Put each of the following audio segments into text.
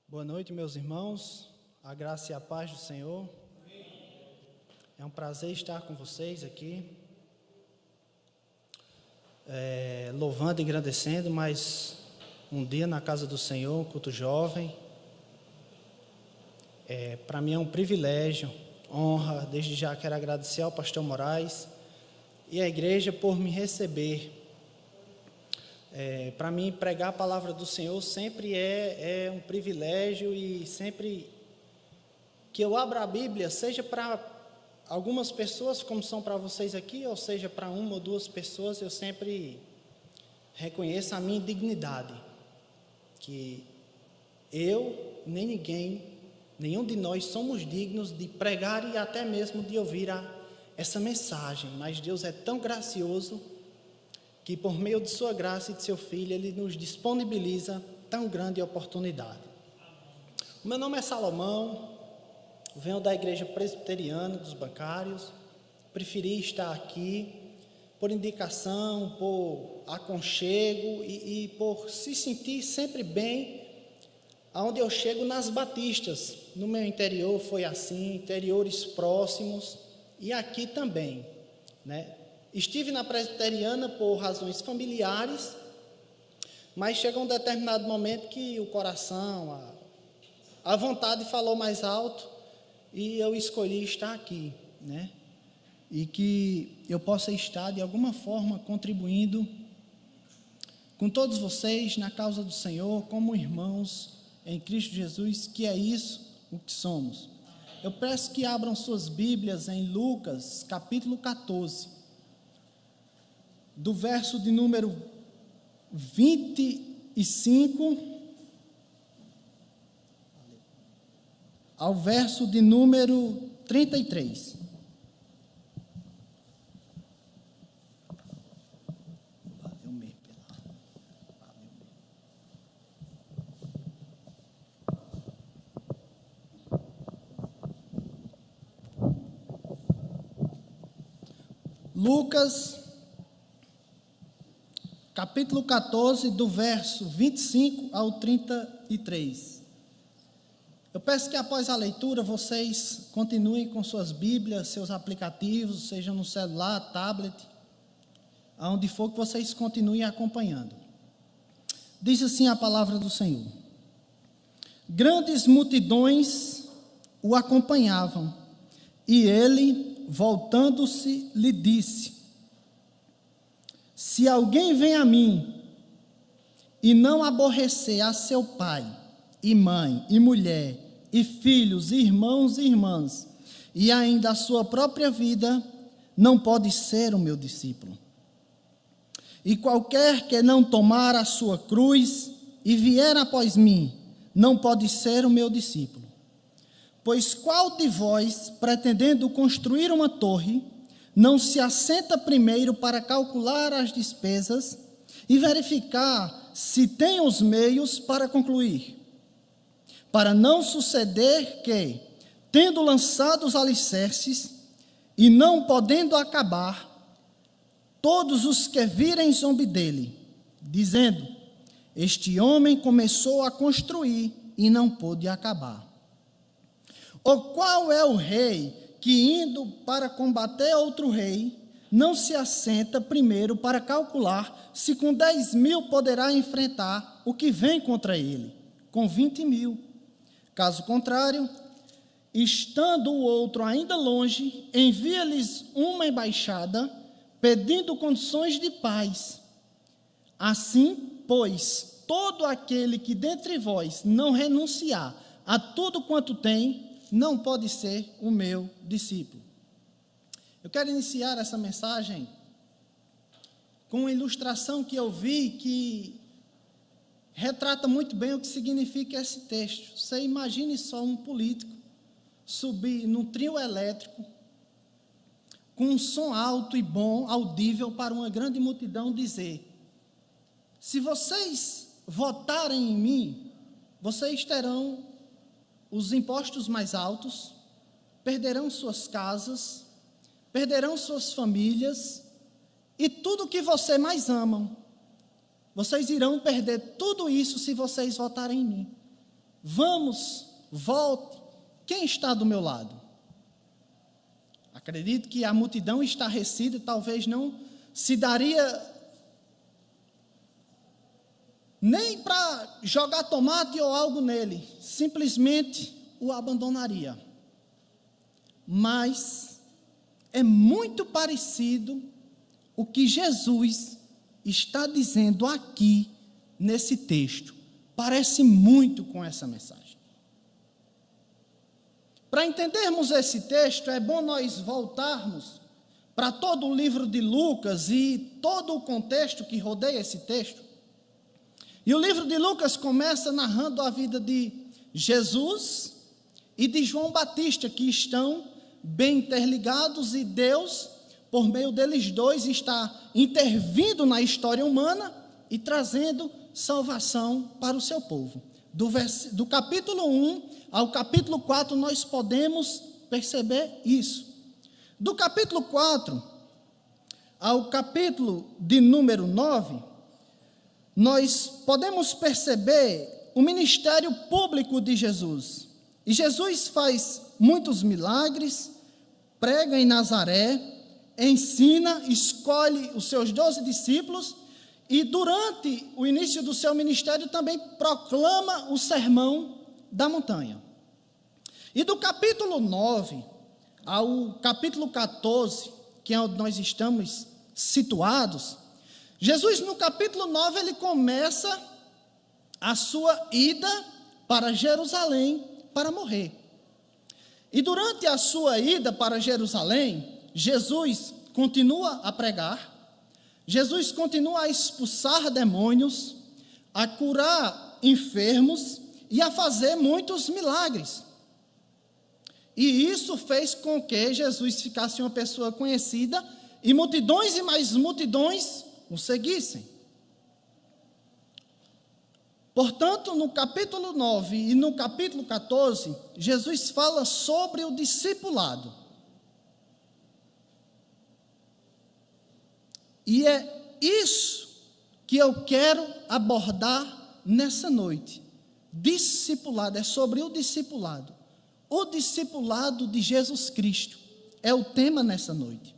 Boa noite, meus irmãos, a graça e a paz do Senhor. É um prazer estar com vocês aqui, louvando e agradecendo mais um dia na casa do Senhor, um culto jovem. Para mim é um privilégio, honra. Desde já quero agradecer ao pastor Moraes e à igreja por me receber. Para mim, pregar a palavra do Senhor sempre é um privilégio, e sempre que eu abro a Bíblia, seja para algumas pessoas, como são para vocês aqui, ou seja para uma ou duas pessoas, eu sempre reconheço a minha dignidade, que eu, nem ninguém, nenhum de nós somos dignos de pregar e até mesmo de ouvir essa mensagem, mas Deus é tão gracioso que por meio de sua graça e de seu Filho, Ele nos disponibiliza tão grande oportunidade. O meu nome é Salomão, venho da igreja presbiteriana dos bancários, preferi estar aqui por indicação, por aconchego e por se sentir sempre bem aonde eu chego nas batistas. No meu interior foi assim, interiores próximos e aqui também, né? Estive na presbiteriana por razões familiares, mas chegou um determinado momento que o coração, a vontade falou mais alto e eu escolhi estar aqui, né? E que eu possa estar de alguma forma contribuindo com todos vocês na causa do Senhor, como irmãos em Cristo Jesus, que é isso o que somos. Eu peço que abram suas Bíblias em Lucas, capítulo 14. Do verso de número 25 ao verso de número 33. Valeu mesmo. Lucas capítulo 14, do verso 25 ao 33. Eu peço que após a leitura vocês continuem com suas Bíblias, seus aplicativos, seja no celular, tablet, aonde for que vocês continuem acompanhando. Diz assim a palavra do Senhor: grandes multidões o acompanhavam, e ele, voltando-se, lhe disse: se alguém vem a mim e não aborrecer a seu pai e mãe e mulher e filhos, irmãos e irmãs, e ainda a sua própria vida, não pode ser o meu discípulo. E qualquer que não tomar a sua cruz e vier após mim, não pode ser o meu discípulo. Pois qual de vós, pretendendo construir uma torre, não se assenta primeiro para calcular as despesas e verificar se tem os meios para concluir? Para não suceder que, tendo lançado os alicerces e não podendo acabar, todos os que virem zombe dele, dizendo: este homem começou a construir e não pôde acabar. Ou qual é o rei que, indo para combater outro rei, não se assenta primeiro para calcular se com 10.000 poderá enfrentar o que vem contra ele, com 20.000. Caso contrário, estando o outro ainda longe, envia-lhes uma embaixada, pedindo condições de paz. Assim, pois, todo aquele que dentre vós não renunciar a tudo quanto tem, não pode ser o meu discípulo. Eu quero iniciar essa mensagem com uma ilustração que eu vi que retrata muito bem o que significa esse texto. Você imagine só um político subir num trio elétrico com um som alto e bom, audível para uma grande multidão, dizer: se vocês votarem em mim, vocês terão os impostos mais altos, perderão suas casas, perderão suas famílias e tudo que vocês mais amam. Vocês irão perder tudo isso se vocês votarem em mim. vamos, volte, quem está do meu lado? Acredito que a multidão estarrecida talvez não se daria nem para jogar tomate ou algo nele, simplesmente o abandonaria. Mas é muito parecido o que Jesus está dizendo aqui nesse texto. Parece muito com essa mensagem. Para entendermos esse texto, é bom nós voltarmos para todo o livro de Lucas e todo o contexto que rodeia esse texto. E o livro de Lucas começa narrando a vida de Jesus e de João Batista, que estão bem interligados, e Deus, por meio deles dois, está intervindo na história humana e trazendo salvação para o seu povo. Do capítulo 1 ao capítulo 4, nós podemos perceber isso. Do capítulo 4 ao capítulo de número 9, nós podemos perceber o ministério público de Jesus. E Jesus faz muitos milagres, prega em Nazaré, ensina, escolhe os seus 12 discípulos e durante o início do seu ministério também proclama o sermão da montanha. E do capítulo 9 ao capítulo 14, que é onde nós estamos situados, Jesus, no capítulo 9, ele começa a sua ida para Jerusalém para morrer. E durante a sua ida para Jerusalém, Jesus continua a pregar, Jesus continua a expulsar demônios, a curar enfermos e a fazer muitos milagres. E isso fez com que Jesus ficasse uma pessoa conhecida e multidões e mais multidões o seguissem. Portanto, no capítulo 9 e no capítulo 14, Jesus fala sobre o discipulado. E é isso que eu quero abordar nessa noite. Discipulado, é sobre o discipulado. O discipulado de Jesus Cristo é o tema nessa noite.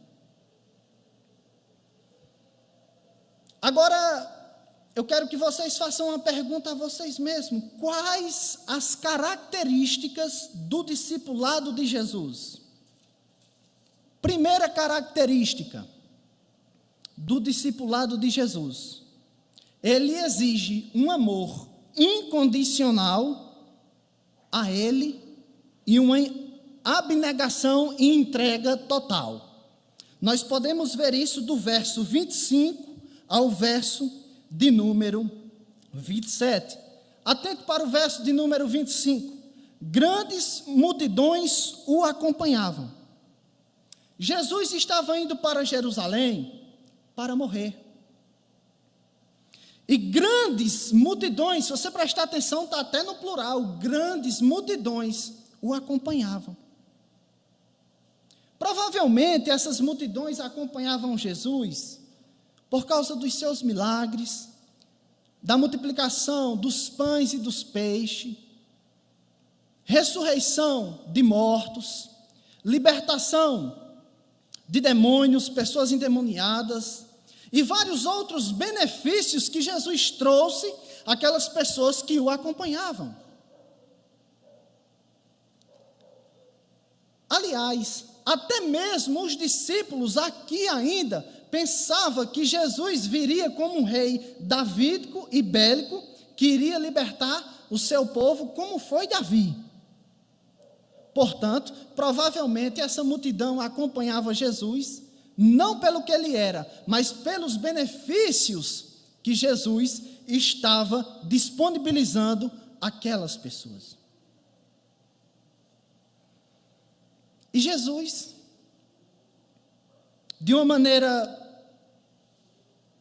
Agora, eu quero que vocês façam uma pergunta a vocês mesmos. Quais as características do discipulado de Jesus? Primeira característica do discipulado de Jesus. Ele exige um amor incondicional a Ele e uma abnegação e entrega total. Nós podemos ver isso do verso 25 ao verso de número 27. Atento para o verso de número 25. Grandes multidões o acompanhavam. Jesus estava indo para Jerusalém para morrer. E grandes multidões, se você prestar atenção, está até no plural, grandes multidões o acompanhavam. Provavelmente essas multidões acompanhavam Jesus por causa dos seus milagres, da multiplicação dos pães e dos peixes, ressurreição de mortos, libertação de demônios, pessoas endemoniadas, e vários outros benefícios que Jesus trouxe àquelas pessoas que o acompanhavam. Aliás, até mesmo os discípulos aqui ainda pensavam que Jesus viria como um rei davídico e bélico, que iria libertar o seu povo como foi Davi. Portanto, provavelmente essa multidão acompanhava Jesus, não pelo que ele era, mas pelos benefícios que Jesus estava disponibilizando àquelas pessoas. E Jesus, de uma maneira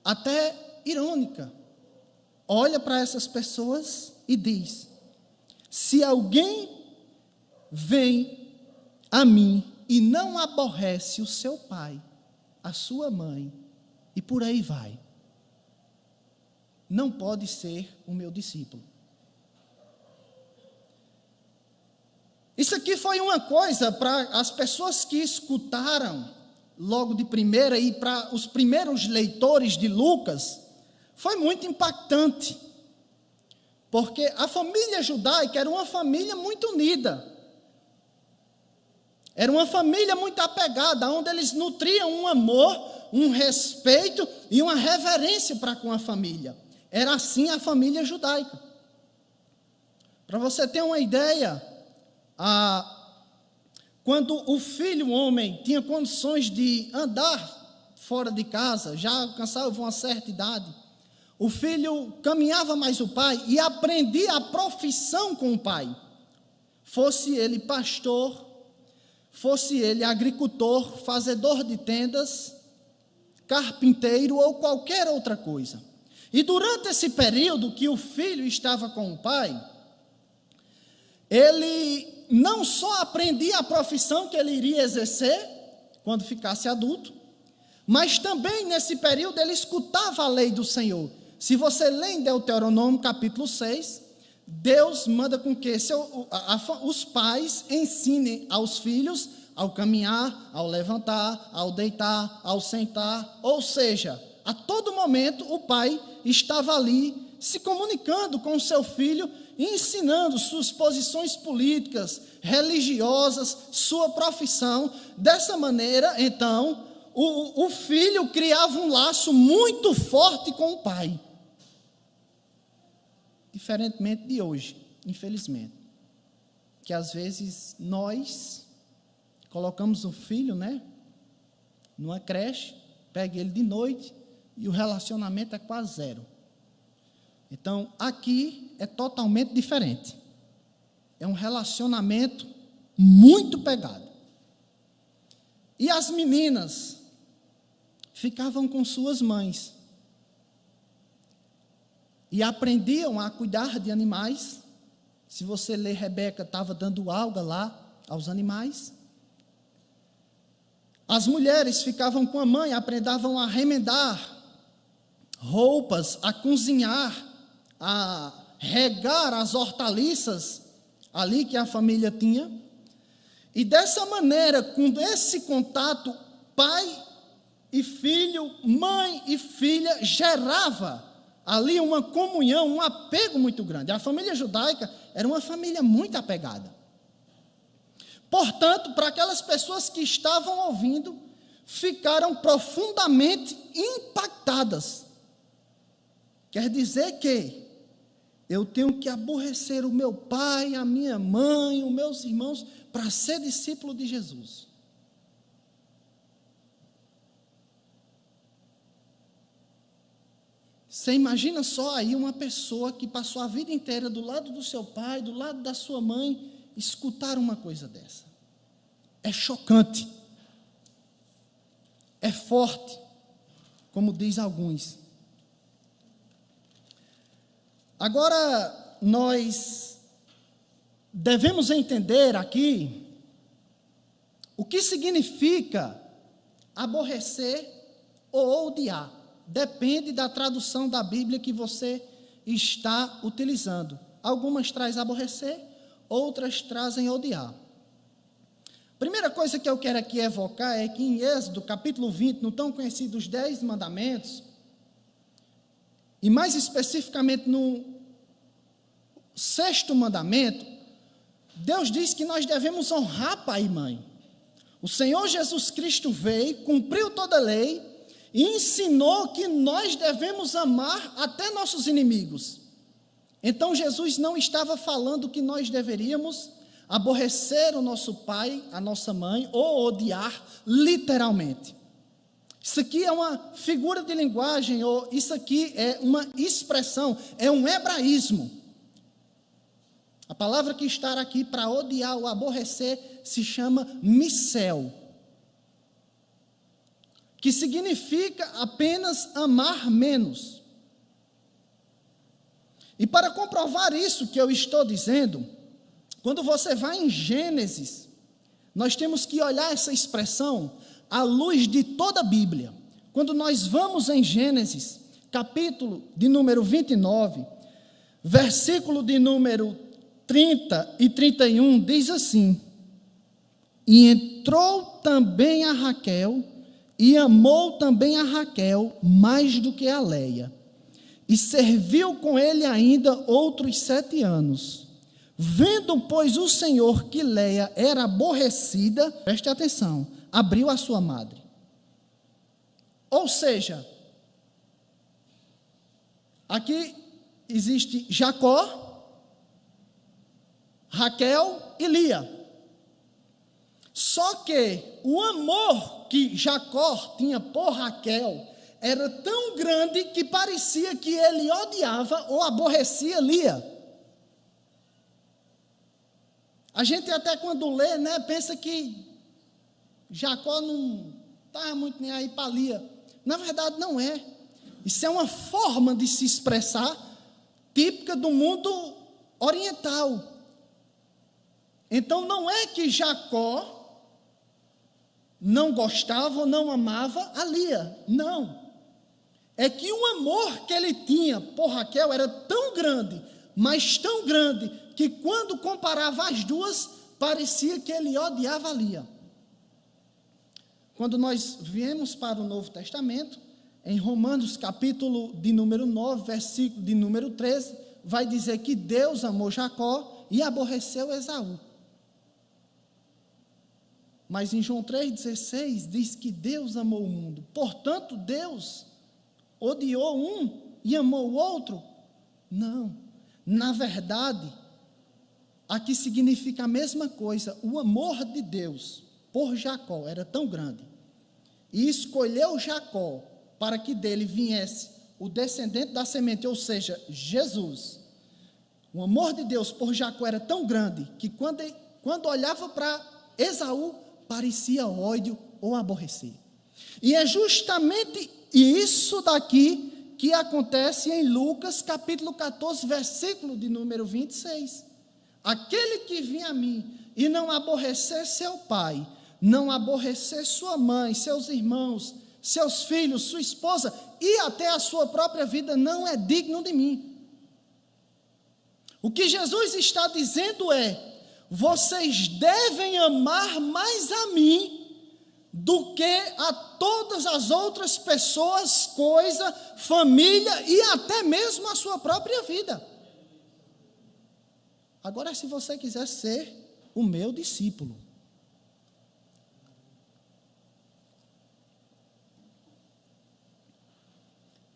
até irônica, olha para essas pessoas e diz: se alguém vem a mim e não aborrece o seu pai, a sua mãe, e por aí vai, não pode ser o meu discípulo. Isso aqui foi uma coisa para as pessoas que escutaram logo de primeira e para os primeiros leitores de Lucas, foi muito impactante. Porque a família judaica era uma família muito unida. Era uma família muito apegada, onde eles nutriam um amor, um respeito e uma reverência para com a família. Era assim a família judaica. Para você ter uma ideia, quando o filho, o homem, tinha condições de andar fora de casa, já alcançava uma certa idade, o filho caminhava mais o pai e aprendia a profissão com o pai. Fosse ele pastor, fosse ele agricultor, fazedor de tendas, carpinteiro ou qualquer outra coisa. E durante esse período que o filho estava com o pai, ele não só aprendia a profissão que ele iria exercer quando ficasse adulto, mas também nesse período ele escutava a lei do Senhor. Se você lê em Deuteronômio capítulo 6, Deus manda com que os pais ensinem aos filhos ao caminhar, ao levantar, ao deitar, ao sentar, ou seja, a todo momento o pai estava ali se comunicando com o seu filho, ensinando suas posições políticas, religiosas, sua profissão. Dessa maneira, então, o filho criava um laço muito forte com o pai. Diferentemente de hoje, infelizmente, que às vezes nós colocamos o filho, numa creche, pega ele de noite e o relacionamento é quase zero. Então, aqui é totalmente diferente. É um relacionamento muito pegado. E as meninas ficavam com suas mães e aprendiam a cuidar de animais. Se você ler, Rebeca estava dando alga lá aos animais. As mulheres ficavam com a mãe, aprendiam a remendar roupas, a cozinhar, a regar as hortaliças ali que a família tinha. E dessa maneira, com esse contato, pai e filho, mãe e filha, gerava ali uma comunhão, um apego muito grande. A família judaica era uma família muito apegada. Portanto, para aquelas pessoas que estavam ouvindo, ficaram profundamente impactadas. Quer dizer que eu tenho que aborrecer o meu pai, a minha mãe, os meus irmãos, para ser discípulo de Jesus. Você imagina só aí uma pessoa que passou a vida inteira do lado do seu pai, do lado da sua mãe, escutar uma coisa dessa. É chocante. É forte, como diz alguns. Agora, nós devemos entender aqui o que significa aborrecer ou odiar. Depende da tradução da Bíblia que você está utilizando. Algumas trazem aborrecer, outras trazem odiar. Primeira coisa que eu quero aqui evocar é que em Êxodo, capítulo 20, no tão conhecido os 10 mandamentos, e mais especificamente no 6º mandamento, Deus diz que nós devemos honrar pai e mãe. O Senhor Jesus Cristo veio, cumpriu toda a lei e ensinou que nós devemos amar até nossos inimigos. Então Jesus não estava falando que nós deveríamos aborrecer o nosso pai, a nossa mãe, ou odiar literalmente. Isso aqui é uma figura de linguagem, ou isso aqui é uma expressão, é um hebraísmo. A palavra que está aqui para odiar ou aborrecer se chama missel, que significa apenas amar menos. E para comprovar isso que eu estou dizendo, quando você vai em Gênesis, nós temos que olhar essa expressão à luz de toda a Bíblia. Quando nós vamos em Gênesis, capítulo de número 29, versículo de número 30 e 31 diz assim: e entrou também a Raquel, e amou também a Raquel mais do que a Léia, e serviu com ele ainda outros 7 anos. Vendo, pois, o Senhor que Léia era aborrecida, preste atenção, abriu a sua madre. Ou seja, aqui existe Jacó, Raquel e Lia. Só que o amor que Jacó tinha por Raquel era tão grande que parecia que ele odiava ou aborrecia Lia. A gente até quando lê, né, pensa que Jacó não estava muito nem aí para Lia. Na verdade não é. Isso é uma forma de se expressar típica do mundo oriental. Então não é que Jacó não gostava ou não amava a Lia, não. É que o amor que ele tinha por Raquel era tão grande, mas tão grande, que quando comparava as duas, parecia que ele odiava a Lia. Quando nós viemos para o Novo Testamento, em Romanos capítulo de número 9, versículo de número 13, vai dizer que Deus amou Jacó e aborreceu Esaú. Mas em João 3,16 diz que Deus amou o mundo. Portanto, Deus odiou um e amou o outro? Não. Na verdade, aqui significa a mesma coisa. O amor de Deus por Jacó era tão grande, e escolheu Jacó para que dele viesse o descendente da semente, ou seja, Jesus. O amor de Deus por Jacó era tão grande, que quando olhava para Esaú, parecia ódio ou aborrecer. E é justamente isso daqui que acontece em Lucas capítulo 14, versículo de número 26. Aquele que vinha a mim e não aborrecer seu pai, não aborrecer sua mãe, seus irmãos, seus filhos, sua esposa e até a sua própria vida, não é digno de mim. O que Jesus está dizendo é: vocês devem amar mais a mim do que a todas as outras pessoas, coisa, família e até mesmo a sua própria vida. Agora, se você quiser ser o meu discípulo,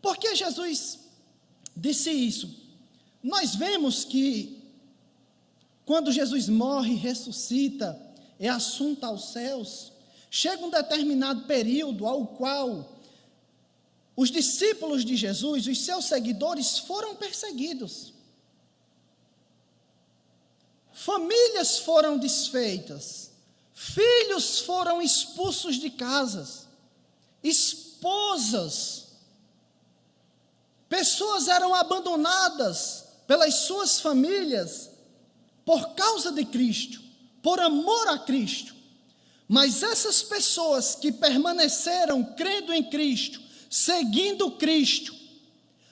por que Jesus disse isso? Nós vemos que quando Jesus morre, ressuscita, é assunto aos céus, chega um determinado período ao qual os discípulos de Jesus, os seus seguidores, foram perseguidos. Famílias foram desfeitas, filhos foram expulsos de casas, esposas, pessoas eram abandonadas pelas suas famílias por causa de Cristo, por amor a Cristo. Mas essas pessoas que permaneceram crendo em Cristo, seguindo Cristo,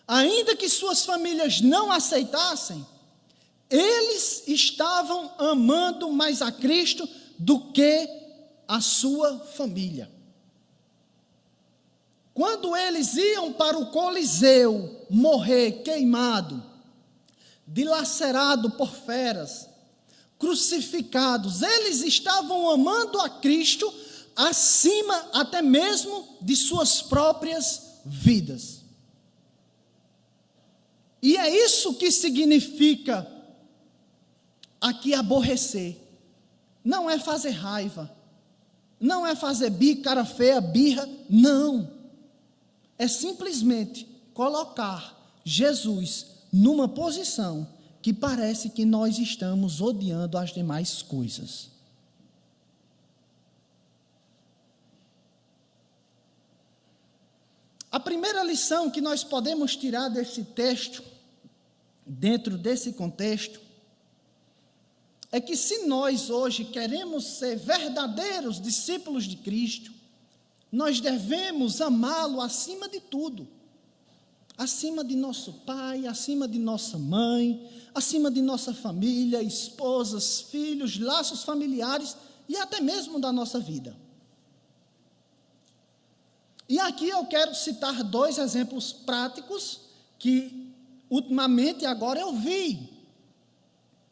ainda que suas famílias não aceitassem, eles estavam amando mais a Cristo do que a sua família. Quando eles iam para o Coliseu morrer queimado, dilacerado por feras, crucificados, eles estavam amando a Cristo acima até mesmo de suas próprias vidas. E é isso que significa aqui aborrecer. Não é fazer raiva, não é fazer cara feia, birra, não. É simplesmente colocar Jesus numa posição que parece que nós estamos odiando as demais coisas. A primeira lição que nós podemos tirar desse texto, dentro desse contexto, é que se nós hoje queremos ser verdadeiros discípulos de Cristo, nós devemos amá-lo acima de tudo, acima de nosso pai, acima de nossa mãe, acima de nossa família, esposas, filhos, laços familiares e até mesmo da nossa vida. E aqui eu quero citar 2 exemplos práticos que ultimamente agora eu vi.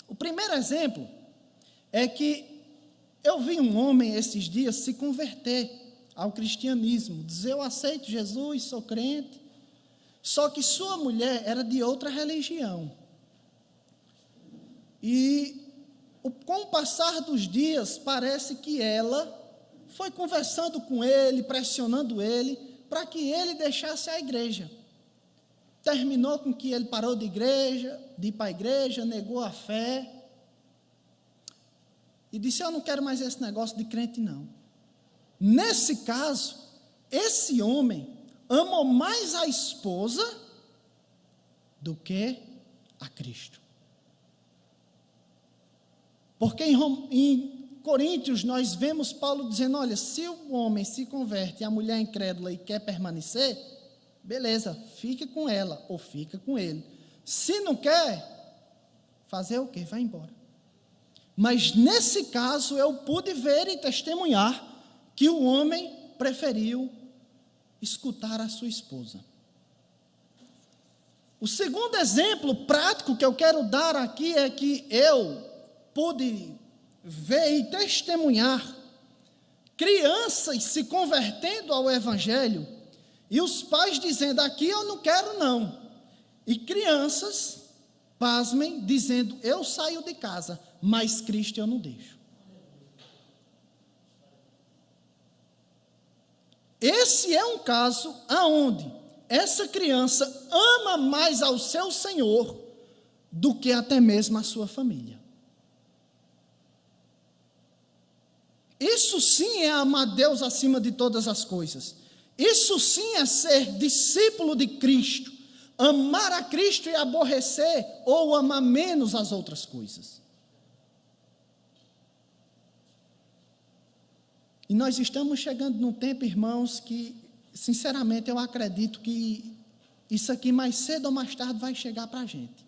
O primeiro exemplo é que eu vi um homem esses dias se converter ao cristianismo, dizer: eu aceito Jesus, sou crente, só que sua mulher era de outra religião. E com o passar dos dias, parece que ela foi conversando com ele, pressionando ele, para que ele deixasse a igreja. Terminou com que ele parou de ir para a igreja, negou a fé, e disse: eu não quero mais esse negócio de crente, não. Nesse caso, esse homem amou mais a esposa do que a Cristo. Porque em Coríntios nós vemos Paulo dizendo: olha, se o homem se converte e a mulher é incrédula e quer permanecer, beleza, fique com ela ou fica com ele. Se não quer, fazer o quê? Vai embora. Mas nesse caso eu pude ver e testemunhar que o homem preferiu escutar a sua esposa. O segundo exemplo prático que eu quero dar aqui é que eu pude ver e testemunhar crianças se convertendo ao Evangelho e os pais dizendo: aqui eu não quero não. E crianças, pasmem, dizendo: eu saio de casa, mas Cristo eu não deixo. Esse é um caso aonde essa criança ama mais ao seu Senhor do que até mesmo a sua família. Isso sim é amar Deus acima de todas as coisas. Isso sim é ser discípulo de Cristo. Amar a Cristo e aborrecer ou amar menos as outras coisas. E nós estamos chegando num tempo, irmãos, que, sinceramente, eu acredito que isso aqui mais cedo ou mais tarde vai chegar para a gente.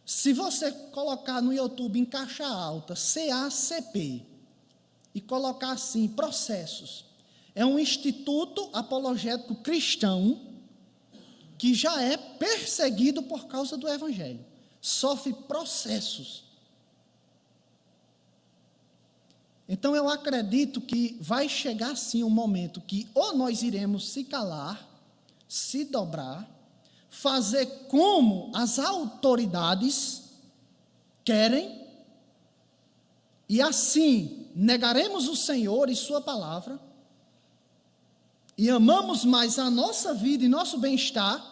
Se você colocar no YouTube em caixa alta, CACP, e colocar assim, processos, é um instituto apologético cristão que já é perseguido por causa do Evangelho. Sofre processos. Então eu acredito que vai chegar sim um momento que ou nós iremos se calar, se dobrar, fazer como as autoridades querem, e assim negaremos o Senhor e sua palavra, e amamos mais a nossa vida e nosso bem-estar,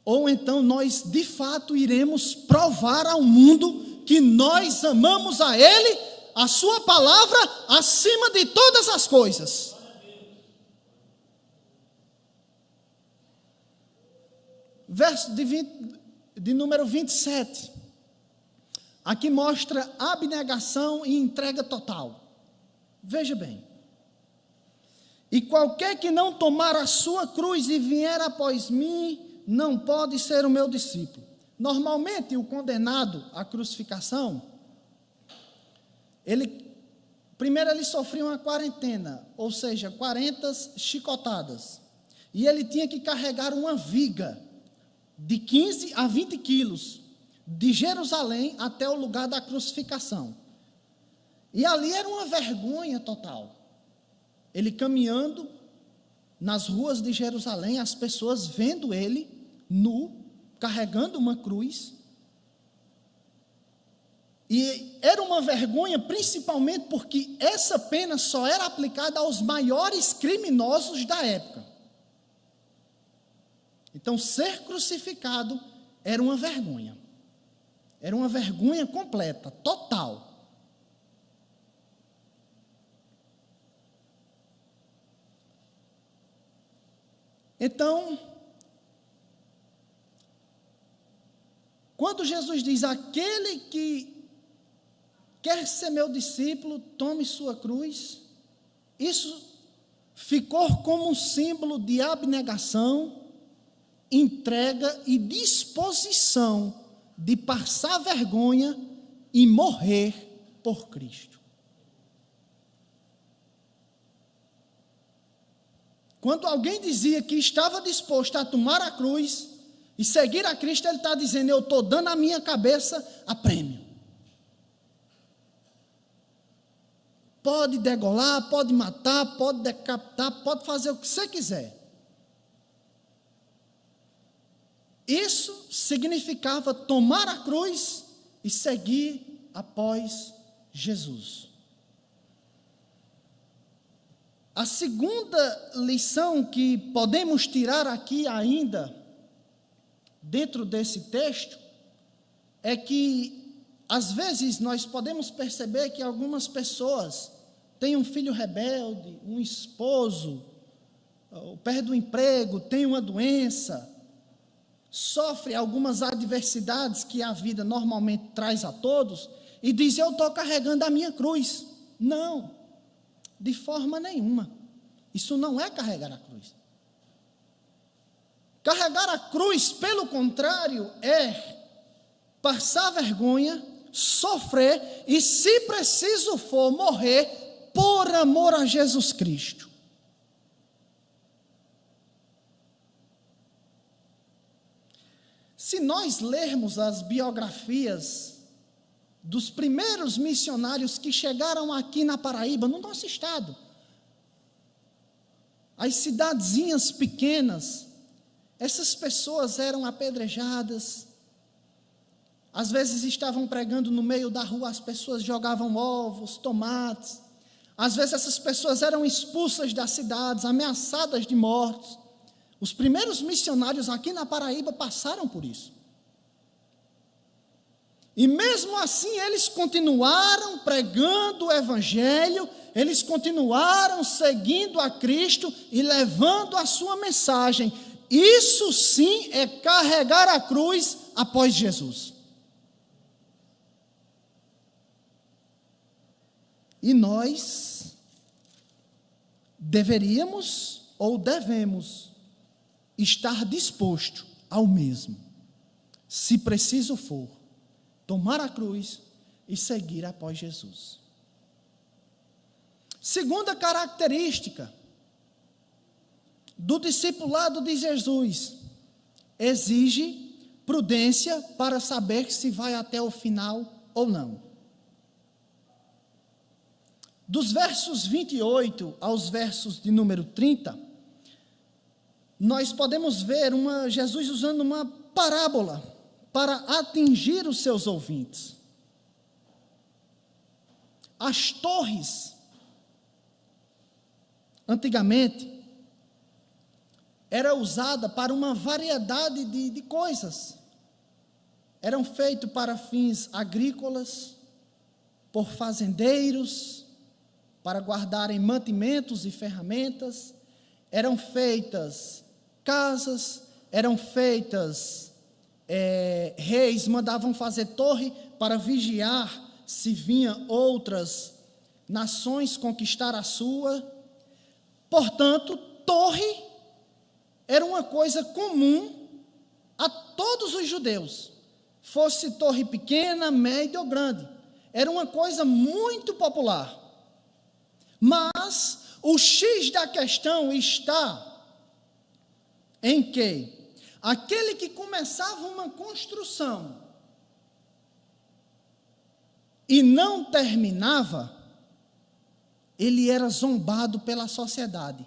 ou então nós de fato iremos provar ao mundo que nós amamos a Ele, a sua palavra, acima de todas as coisas. Verso de número 27. Aqui mostra abnegação e entrega total. Veja bem. E qualquer que não tomar a sua cruz e vier após mim, não pode ser o meu discípulo. Normalmente, o condenado à crucificação, primeiro ele sofria uma quarentena, ou seja, 40 chicotadas. E ele tinha que carregar uma viga de 15 a 20 quilos, de Jerusalém até o lugar da crucificação. E ali era uma vergonha total. Ele caminhando nas ruas de Jerusalém, as pessoas vendo ele nu, carregando uma cruz. E era uma vergonha principalmente porque essa pena só era aplicada aos maiores criminosos da época. Então, ser crucificado era uma vergonha. Era uma vergonha completa, total. Então, quando Jesus diz: aquele que quer ser meu discípulo, tome sua cruz, isso ficou como um símbolo de abnegação, entrega e disposição de passar vergonha e morrer por Cristo. Quando alguém dizia que estava disposto a tomar a cruz e seguir a Cristo, ele está dizendo: eu estou dando a minha cabeça a prêmio. Pode degolar, pode matar, pode decapitar, pode fazer o que você quiser. Isso significava tomar a cruz e seguir após Jesus. A segunda lição que podemos tirar aqui ainda, dentro desse texto, é que, às vezes, nós podemos perceber que algumas pessoas têm um filho rebelde, um esposo, perde o emprego, tem uma doença, sofre algumas adversidades que a vida normalmente traz a todos, e diz: eu estou carregando a minha cruz. Não, de forma nenhuma. Isso não é carregar a cruz. Carregar a cruz, pelo contrário, é passar vergonha, sofrer e, se preciso for, morrer por amor a Jesus Cristo. Se nós lermos as biografias dos primeiros missionários que chegaram aqui na Paraíba, no nosso estado, as cidadezinhas pequenas, essas pessoas eram apedrejadas, às vezes estavam pregando no meio da rua, as pessoas jogavam ovos, tomates, às vezes essas pessoas eram expulsas das cidades, ameaçadas de morte. Os primeiros missionários aqui na Paraíba passaram por isso. E mesmo assim eles continuaram pregando o Evangelho, eles continuaram seguindo a Cristo e levando a sua mensagem. Isso sim é carregar a cruz após Jesus. E nós deveríamos ou devemos estar disposto ao mesmo, se preciso for, tomar a cruz e seguir após Jesus. Segunda característica do discipulado de Jesus: exige prudência para saber se vai até o final ou não. Dos versos 28 aos versos de número 30, nós podemos ver Jesus usando uma parábola para atingir os seus ouvintes. As torres, antigamente, era usada para uma variedade de coisas. Eram feitas para fins agrícolas, por fazendeiros, para guardarem mantimentos e ferramentas. Eram feitas casas, eram feitas, reis mandavam fazer torre para vigiar se vinham outras nações conquistar a sua. Portanto, torre era uma coisa comum a todos os judeus, fosse torre pequena, média ou grande, era uma coisa muito popular. Mas o X da questão está em que aquele que começava uma construção e não terminava, ele era zombado pela sociedade.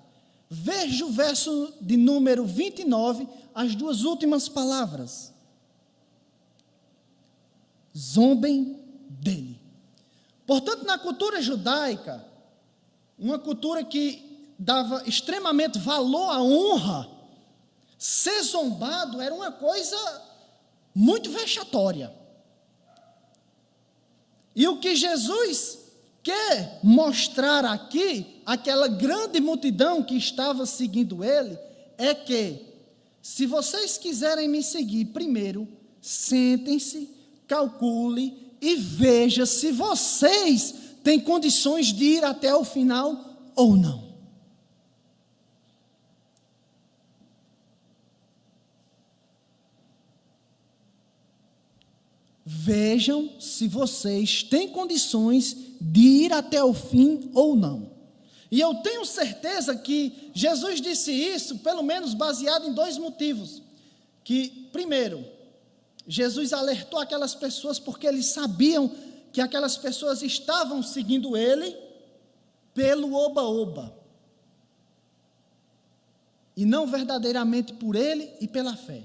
Veja o verso de número 29, as duas últimas palavras. Zombem dele. Portanto, na cultura judaica, uma cultura que dava extremamente valor à honra, ser zombado era uma coisa muito vexatória. E o que Jesus quer mostrar aqui, aquela grande multidão que estava seguindo ele, é que, se vocês quiserem me seguir, primeiro, sentem-se, calcule e veja se vocês têm condições de ir até o final ou não. vejam se vocês têm condições de ir até o fim ou não. E eu tenho certeza que Jesus disse isso, pelo menos baseado em 2 motivos. Que, primeiro, Jesus alertou aquelas pessoas porque eles sabiam que aquelas pessoas estavam seguindo ele pelo oba-oba. E não verdadeiramente por ele e pela fé.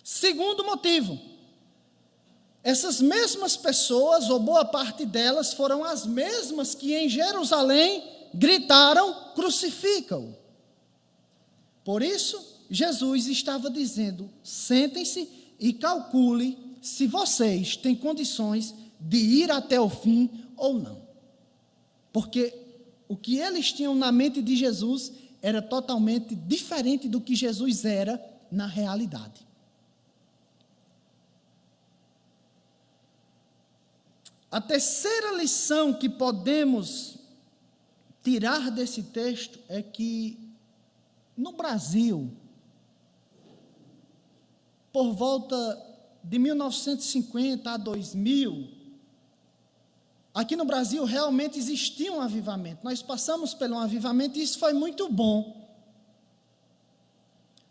Segundo motivo, essas mesmas pessoas, ou boa parte delas, foram as mesmas que em Jerusalém gritaram: crucifica-o. Por isso, Jesus estava dizendo: sentem-se e calcule se vocês têm condições de ir até o fim ou não. Porque o que eles tinham na mente de Jesus era totalmente diferente do que Jesus era na realidade. A terceira lição que podemos tirar desse texto é que no Brasil, por volta de 1950 a 2000, aqui no Brasil realmente existia um avivamento. Nós passamos por um avivamento e isso foi muito bom.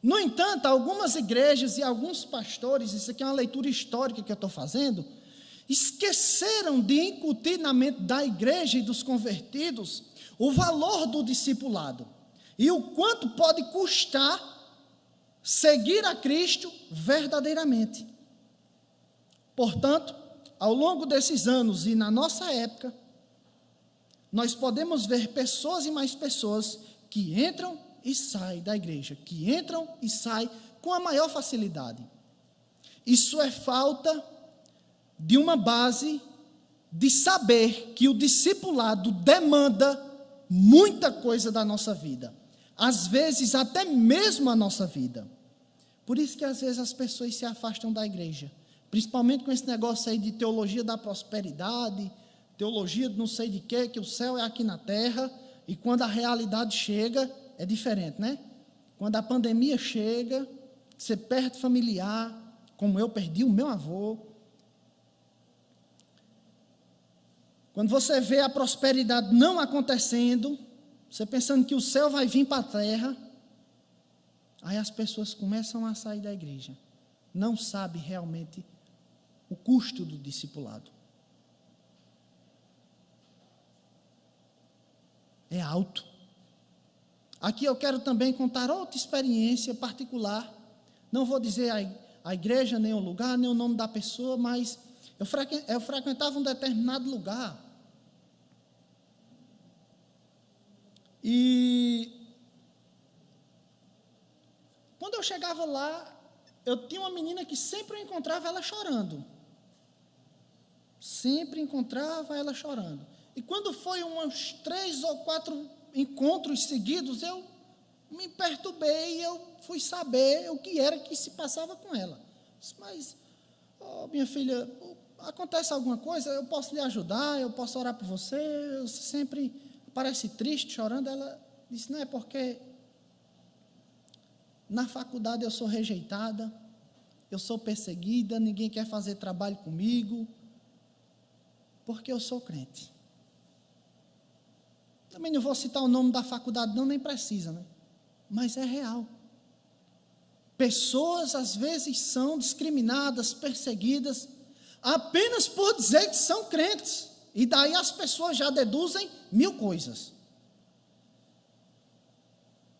No entanto, algumas igrejas e alguns pastores, isso aqui é uma leitura histórica que eu estou fazendo, esqueceram de incutir na mente da igreja e dos convertidos o valor do discipulado e o quanto pode custar seguir a Cristo verdadeiramente. Portanto, ao longo desses anos e na nossa época, nós podemos ver pessoas e mais pessoas que entram e saem da igreja, que entram e saem com a maior facilidade. Isso é falta de uma base de saber que o discipulado demanda muita coisa da nossa vida, às vezes até mesmo a nossa vida. Por isso que às vezes as pessoas se afastam da igreja, principalmente com esse negócio aí de teologia da prosperidade, teologia de não sei de quê, que o céu é aqui na terra, e quando a realidade chega, é diferente, né? Quando a pandemia chega, você perde familiar, como eu perdi o meu avô. Quando você vê a prosperidade não acontecendo, você pensando que o céu vai vir para a terra, aí as pessoas começam a sair da igreja. Não sabe realmente o custo do discipulado. É alto. Aqui eu quero também contar outra experiência particular. Não vou dizer a igreja, nem o lugar, nem o nome da pessoa, mas eu frequentava um determinado lugar. E quando eu chegava lá, eu tinha uma menina que sempre eu encontrava ela chorando. Sempre encontrava ela chorando. E quando foi uns 3 ou 4 encontros seguidos, eu me perturbei e eu fui saber o que era que se passava com ela. Mas, minha filha, acontece alguma coisa? Eu posso lhe ajudar? Eu posso orar por você? Você sempre parece triste, chorando. Ela disse: não, é porque na faculdade eu sou rejeitada, eu sou perseguida, ninguém quer fazer trabalho comigo, porque eu sou crente. Também não vou citar o nome da faculdade, não, nem precisa, né? Mas é real. Pessoas, às vezes, são discriminadas, perseguidas, apenas por dizer que são crentes. E daí as pessoas já deduzem 1000 coisas.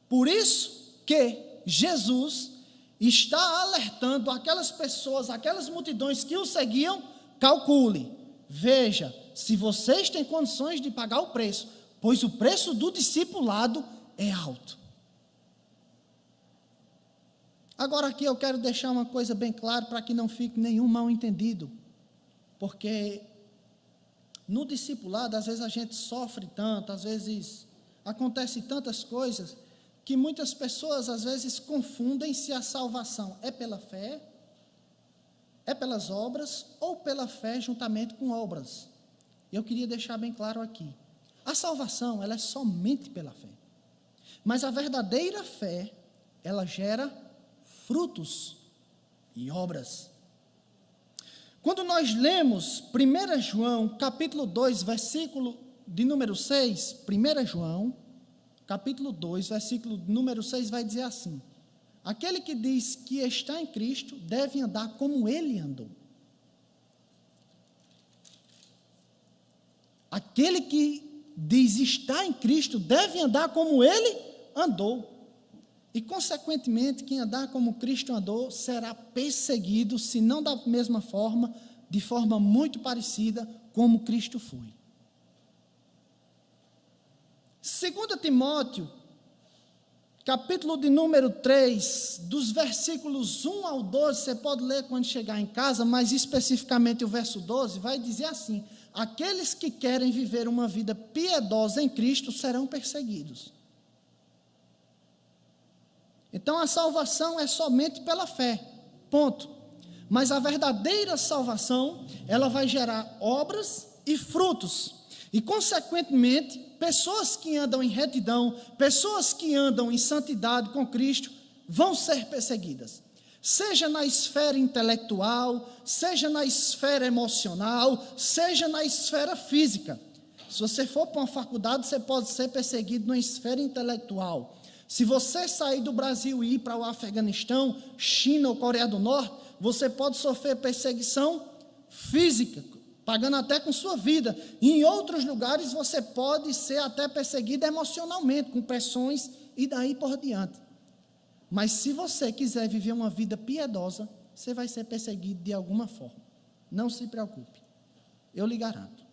Por isso que Jesus está alertando aquelas pessoas, aquelas multidões que o seguiam: calcule, veja, se vocês têm condições de pagar o preço, pois o preço do discipulado é alto. Agora aqui eu quero deixar uma coisa bem clara para que não fique nenhum mal entendido, porque no discipulado às vezes a gente sofre tanto, às vezes acontece tantas coisas, que muitas pessoas às vezes confundem se a salvação é pela fé, é pelas obras, ou pela fé juntamente com obras. Eu queria deixar bem claro aqui: a salvação, ela é somente pela fé. Mas a verdadeira fé, ela gera frutos e obras. Quando nós lemos 1 João, capítulo 2, versículo de número 6, 1 João, capítulo 2, versículo de número 6, vai dizer assim: aquele que diz que está em Cristo deve andar como ele andou. Aquele que diz estar em Cristo deve andar como ele andou. E, consequentemente, quem andar como Cristo andou será perseguido, se não da mesma forma, de forma muito parecida como Cristo foi. 2 Timóteo, capítulo de número 3, dos versículos 1 ao 12, você pode ler quando chegar em casa, mas especificamente o verso 12, vai dizer assim: aqueles que querem viver uma vida piedosa em Cristo serão perseguidos. Então a salvação é somente pela fé, ponto. Mas a verdadeira salvação, ela vai gerar obras e frutos. E, consequentemente, pessoas que andam em retidão, pessoas que andam em santidade com Cristo, vão ser perseguidas. Seja na esfera intelectual, seja na esfera emocional, seja na esfera física. Se você for para uma faculdade, você pode ser perseguido na esfera intelectual. Se você sair do Brasil e ir para o Afeganistão, China ou Coreia do Norte, você pode sofrer perseguição física, pagando até com sua vida. E em outros lugares você pode ser até perseguido emocionalmente, com pressões e daí por diante. Mas se você quiser viver uma vida piedosa, você vai ser perseguido de alguma forma. Não se preocupe, eu lhe garanto.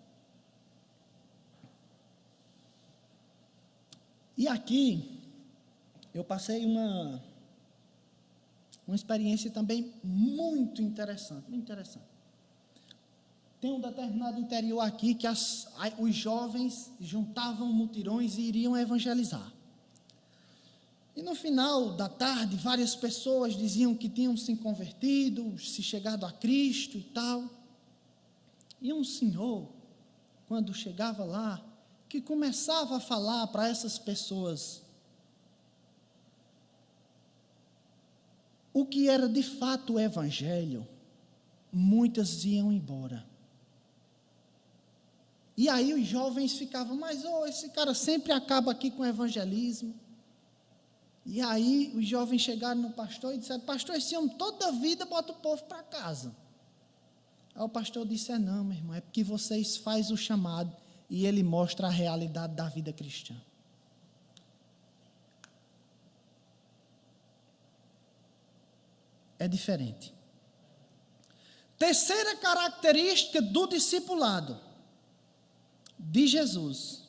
E aqui eu passei uma experiência também muito interessante, Tem um determinado interior aqui que os jovens juntavam mutirões e iriam evangelizar. E no final da tarde, várias pessoas diziam que tinham se convertido, se chegado a Cristo e tal. E um senhor, quando chegava lá, que começava a falar para essas pessoas o que era de fato o evangelho, muitas iam embora. E aí os jovens ficavam, mas esse cara sempre acaba aqui com o evangelismo. E aí os jovens chegaram no pastor e disseram: pastor, esse homem toda a vida bota o povo para casa. Aí o pastor disse: não, meu irmão, é porque vocês fazem o chamado e ele mostra a realidade da vida cristã. É diferente. Terceira característica do discipulado de Jesus: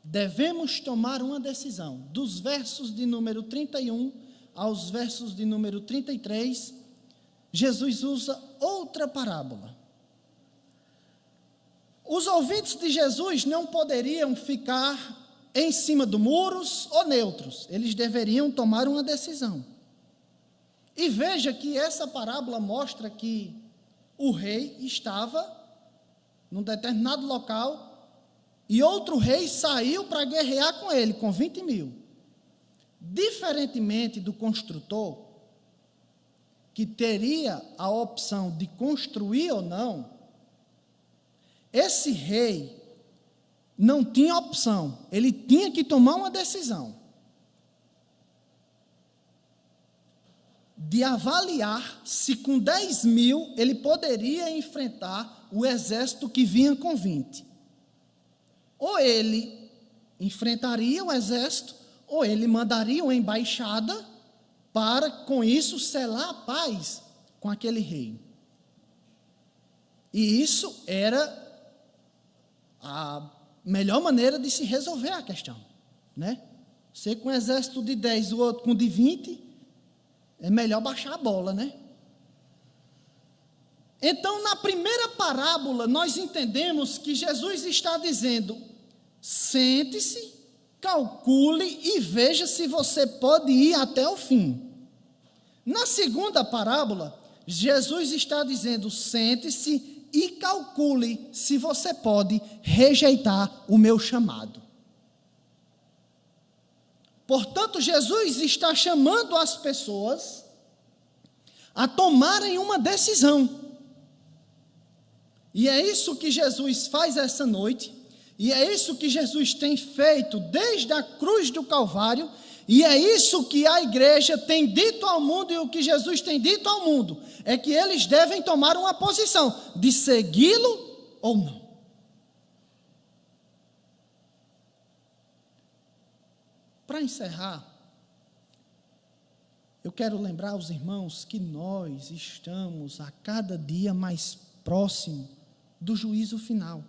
devemos tomar uma decisão. Dos versos de número 31 aos versos de número 33, Jesus usa outra parábola. Os ouvintes de Jesus não poderiam ficar em cima do muros ou neutros, eles deveriam tomar uma decisão. E veja que essa parábola mostra que o rei estava num determinado local e outro rei saiu para guerrear com ele, com 20 mil. Diferentemente do construtor, que teria a opção de construir ou não, esse rei não tinha opção, ele tinha que tomar uma decisão de avaliar se com 10 mil ele poderia enfrentar o exército que vinha com 20. Ou ele enfrentaria o exército, ou ele mandaria uma embaixada para, com isso, selar a paz com aquele rei. E isso era a melhor maneira de se resolver a questão, né? Você com um exército de 10, o outro com de 20, é melhor baixar a bola, né? Então, na primeira parábola, nós entendemos que Jesus está dizendo: sente-se, calcule e veja se você pode ir até o fim. Na segunda parábola, Jesus está dizendo: sente-se e calcule se você pode rejeitar o meu chamado. Portanto, Jesus está chamando as pessoas a tomarem uma decisão. E é isso que Jesus faz essa noite, e é isso que Jesus tem feito desde a cruz do Calvário, e é isso que a igreja tem dito ao mundo, e o que Jesus tem dito ao mundo, é que eles devem tomar uma posição de segui-lo ou não. Para encerrar, eu quero lembrar aos irmãos que nós estamos a cada dia mais próximo do juízo final.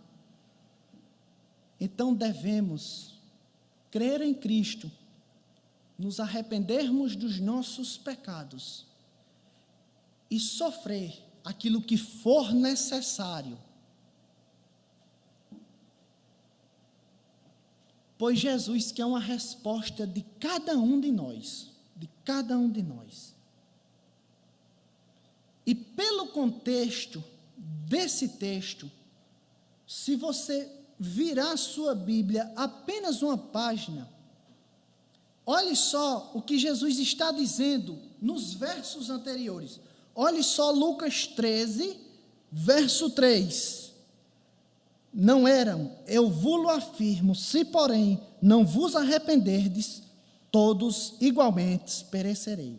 Então devemos crer em Cristo, nos arrependermos dos nossos pecados e sofrer aquilo que for necessário. Pois Jesus quer uma resposta de cada um de nós, E pelo contexto desse texto, se você virar a sua Bíblia apenas uma página, olhe só o que Jesus está dizendo nos versos anteriores. Olhe só Lucas 13, verso 3. Não eram, eu vos afirmo, se porém não vos arrependerdes, todos igualmente perecerei.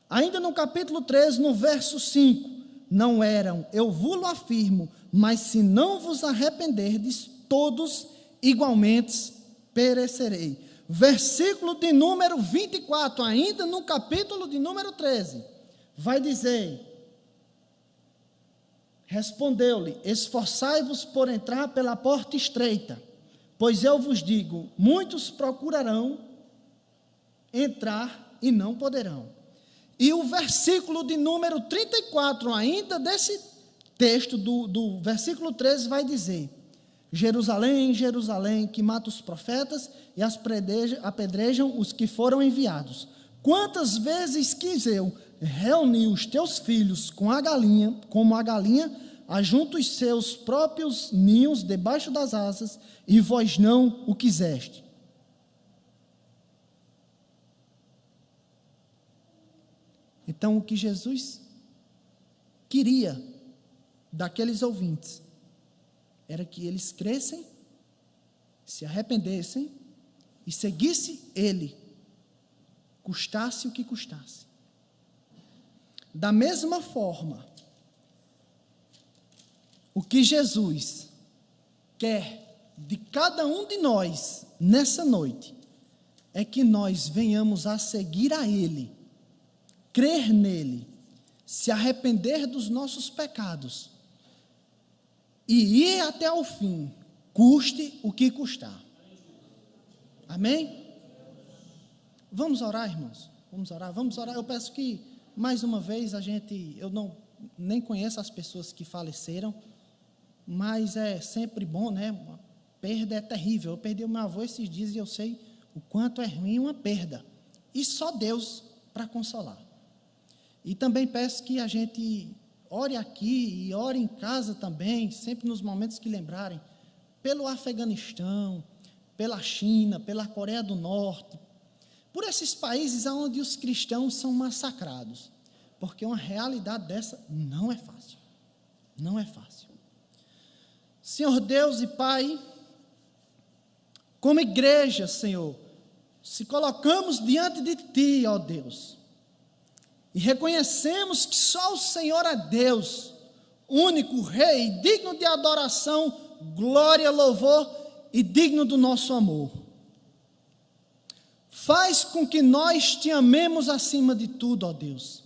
Ainda no capítulo 13, no verso 5, não eram, eu vos afirmo, mas se não vos arrependerdes, todos igualmente perecerei. Versículo de número 24, ainda no capítulo de número 13, vai dizer: respondeu-lhe, esforçai-vos por entrar pela porta estreita, pois eu vos digo, muitos procurarão entrar e não poderão. E o versículo de número 34, ainda desse texto do versículo 13, vai dizer: Jerusalém, Jerusalém, que mata os profetas e apedrejam os que foram enviados. Quantas vezes quis eu reunir os teus filhos como a galinha ajunta os seus próprios ninhos debaixo das asas, e vós não o quiseste. Então, o que Jesus queria daqueles ouvintes era que eles crescem, se arrependessem e seguissem Ele, custasse o que custasse. Da mesma forma, o que Jesus quer de cada um de nós nessa noite é que nós venhamos a seguir a Ele, crer nele, se arrepender dos nossos pecados e ir até o fim, custe o que custar. Amém? Vamos orar, irmãos? Vamos orar. Eu peço que, mais uma vez, eu nem conheço as pessoas que faleceram, mas é sempre bom, né? Uma perda é terrível. Eu perdi o meu avô esses dias e eu sei o quanto é ruim uma perda. E só Deus para consolar. E também peço que a gente ore aqui e ore em casa também, sempre nos momentos que lembrarem, pelo Afeganistão, pela China, pela Coreia do Norte, por esses países onde os cristãos são massacrados, porque uma realidade dessa não é fácil, não é fácil. Senhor Deus e Pai, como igreja, Senhor, se colocamos diante de Ti, ó Deus, e reconhecemos que só o Senhor é Deus, único Rei, digno de adoração, glória, louvor e digno do nosso amor. Faz com que nós te amemos acima de tudo, ó Deus.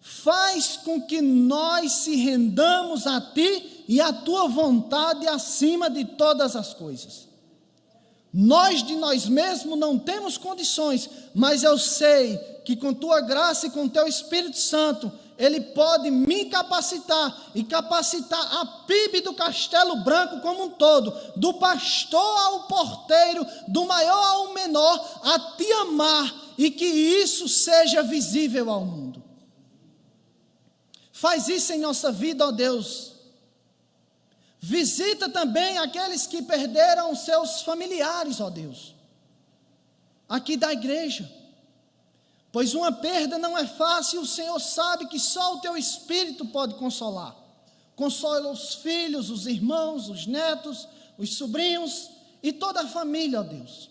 Faz com que nós se rendamos a Ti e a Tua vontade acima de todas as coisas. Nós de nós mesmos não temos condições, mas eu sei que com Tua graça e com Teu Espírito Santo, Ele pode me capacitar e capacitar a PIB do Castelo Branco como um todo, do pastor ao porteiro, do maior ao menor, a Te amar e que isso seja visível ao mundo. Faz isso em nossa vida, ó Deus. Visita também aqueles que perderam seus familiares, ó Deus, aqui da igreja. Pois uma perda não é fácil, o Senhor sabe que só o Teu Espírito pode consolar. Consola os filhos, os irmãos, os netos, os sobrinhos e toda a família, ó Deus.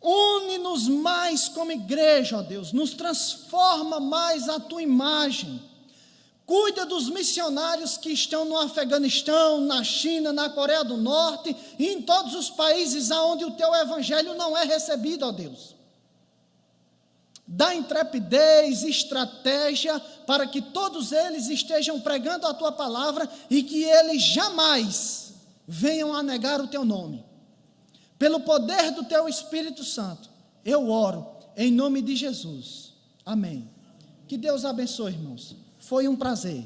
Une-nos mais como igreja, ó Deus. Nos transforma mais à tua imagem. Cuida dos missionários que estão no Afeganistão, na China, na Coreia do Norte e em todos os países onde o teu evangelho não é recebido, ó Deus. Dá intrepidez, estratégia, para que todos eles estejam pregando a tua palavra e que eles jamais venham a negar o teu nome. Pelo poder do teu Espírito Santo, eu oro em nome de Jesus. Amém. Que Deus abençoe, irmãos. Foi um prazer.